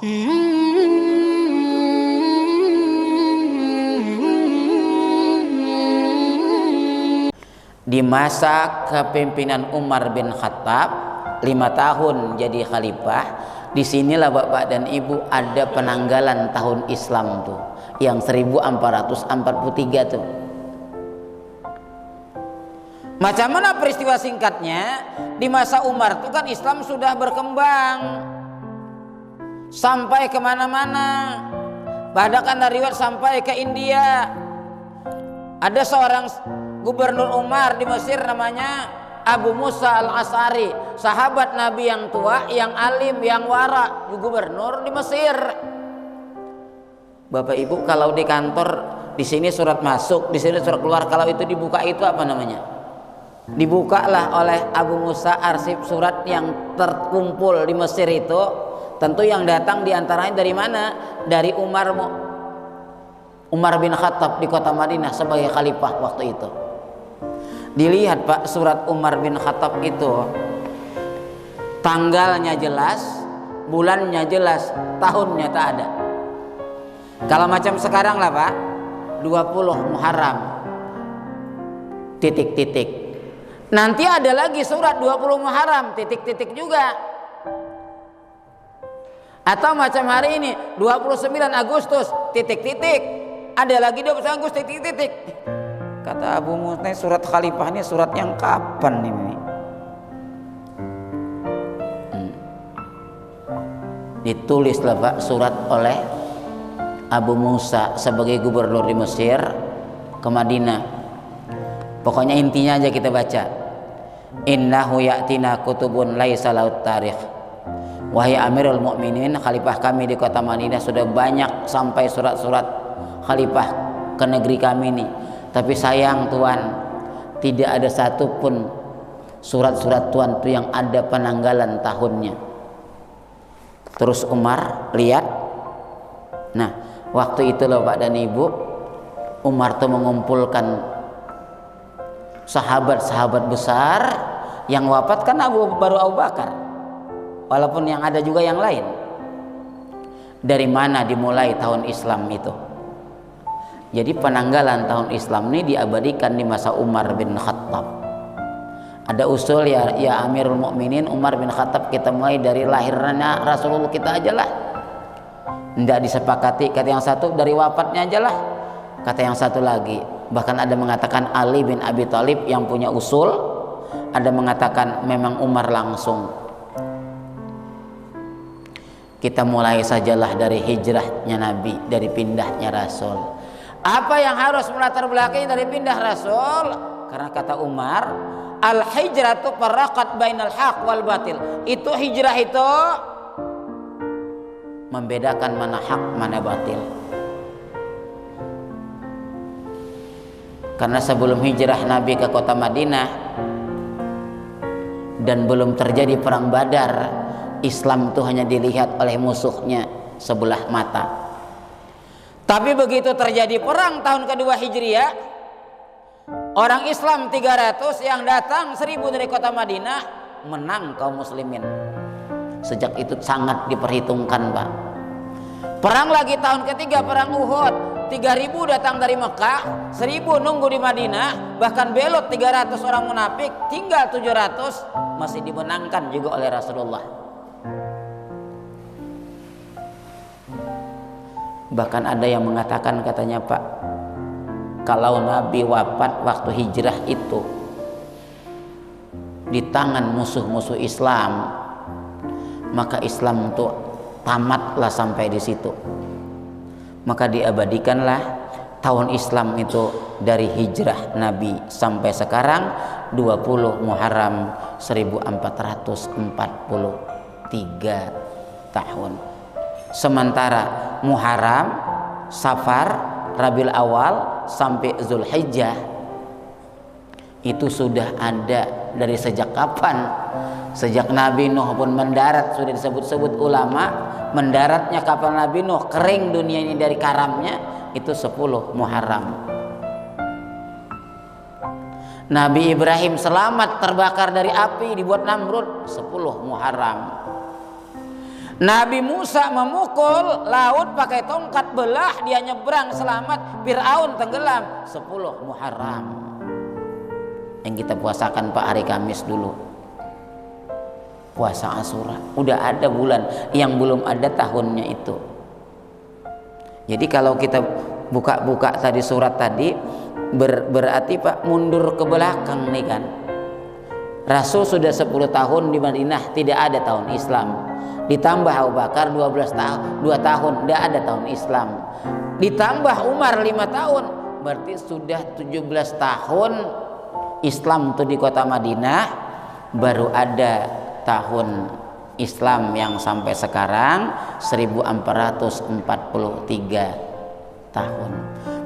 Di masa kepemimpinan Umar bin Khattab 5 tahun jadi khalifah, disinilah Bapak dan Ibu ada penanggalan tahun Islam tuh yang 1443 tuh. Macam mana peristiwa singkatnya? Di masa Umar tuh kan Islam sudah berkembang sampai kemana-mana, bahkan dari riwayat sampai ke India. Ada seorang gubernur Umar di Mesir namanya Abu Musa al-Ash'ari, sahabat Nabi yang tua, yang alim, yang wara, gubernur di Mesir. Bapak Ibu, kalau di kantor di sini surat masuk, di sini surat keluar, kalau itu dibuka itu apa namanya? Dibukalah oleh Abu Musa arsip surat yang terkumpul di Mesir itu. Tentu yang datang diantaranya dari mana? Dari Umar bin Khattab di kota Madinah sebagai khalifah waktu itu. Dilihat Pak, surat Umar bin Khattab itu tanggalnya jelas, bulannya jelas, tahunnya tak ada. Kalau macam sekarang lah Pak, 20 Muharram titik-titik. Nanti ada lagi surat 20 Muharram titik-titik juga. Atau macam hari ini 29 Agustus titik-titik. Ada lagi 29 Agustus titik-titik. Kata Abu Musa, surat khalifah ini surat yang kapan ini? Ditulislah Pak surat oleh Abu Musa sebagai gubernur di Mesir ke Madinah. Pokoknya intinya aja kita baca. Innahu ya'tina kutubun laisa laut tarikh. Wahai Amirul Mukminin, khalifah kami di kota Madinah sudah banyak sampai surat-surat khalifah ke negeri kami ini. Tapi sayang Tuan, tidak ada satupun surat-surat Tuan itu yang ada penanggalan tahunnya. Terus Umar lihat. Nah, waktu itu loh Pak dan Ibu, Umar tuh mengumpulkan sahabat-sahabat besar. Yang wafat kan baru Abu Bakar, walaupun yang ada juga yang lain. Dari mana dimulai tahun Islam itu? Jadi penanggalan tahun Islam ini diabadikan di masa Umar bin Khattab. Ada usul ya Amirul Mukminin Umar bin Khattab, kita mulai dari lahirnya Rasulullah kita aja lah. Tidak disepakati, kata yang satu dari wafatnya aja lah, kata yang satu lagi. Bahkan ada mengatakan Ali bin Abi Thalib yang punya usul, ada mengatakan memang Umar langsung. Kita mulai sajalah dari hijrahnya Nabi, dari pindahnya Rasul. Apa yang harus melatar belakangi dari pindah Rasul? Karena kata Umar, al-hijratu farraqat bainal haq wal batil. Itu hijrah itu membedakan mana hak, mana batil. Karena sebelum hijrah Nabi ke kota Madinah dan belum terjadi perang Badar, Islam itu hanya dilihat oleh musuhnya sebelah mata. Tapi begitu terjadi perang tahun kedua Hijriah, orang Islam 300 yang datang 1000 dari kota Madinah menang kaum muslimin. Sejak itu sangat diperhitungkan Pak. Perang lagi tahun ketiga, perang Uhud, 3000 datang dari Mekah, 1000 nunggu di Madinah, bahkan belot 300 orang munafik, tinggal 700 masih dimenangkan juga oleh Rasulullah. Bahkan ada yang mengatakan, katanya Pak, kalau Nabi wafat waktu hijrah itu di tangan musuh-musuh Islam, maka Islam itu tamatlah sampai di situ. Maka diabadikanlah tahun Islam itu dari hijrah Nabi sampai sekarang 20 Muharram 1443 tahun. Sementara Muharram, Safar, Rabiul Awal sampai Zulhijjah itu sudah ada dari sejak kapan? Sejak Nabi Nuh pun mendarat, sudah disebut-sebut ulama, mendaratnya kapal Nabi Nuh, kering dunia ini dari karamnya, itu 10 Muharram. Nabi Ibrahim selamat terbakar dari api dibuat Namrud, 10 Muharram. Nabi Musa memukul laut pakai tongkat, belah, dia nyebrang selamat, Fir'aun tenggelam. 10 Muharram yang kita puasakan Pak hari Kamis dulu, puasa Asyura. Udah ada bulan, yang belum ada tahunnya itu. Jadi kalau kita buka-buka tadi surat tadi, berarti Pak mundur ke belakang nih kan. Rasul sudah 10 tahun di Madinah, tidak ada tahun Islam. Ditambah Abu Bakar 12 tahun, 2 tahun, tidak ada tahun Islam. Ditambah Umar 5 tahun, berarti sudah 17 tahun Islam tuh di kota Madinah. Baru ada tahun Islam yang sampai sekarang 1443 tahun.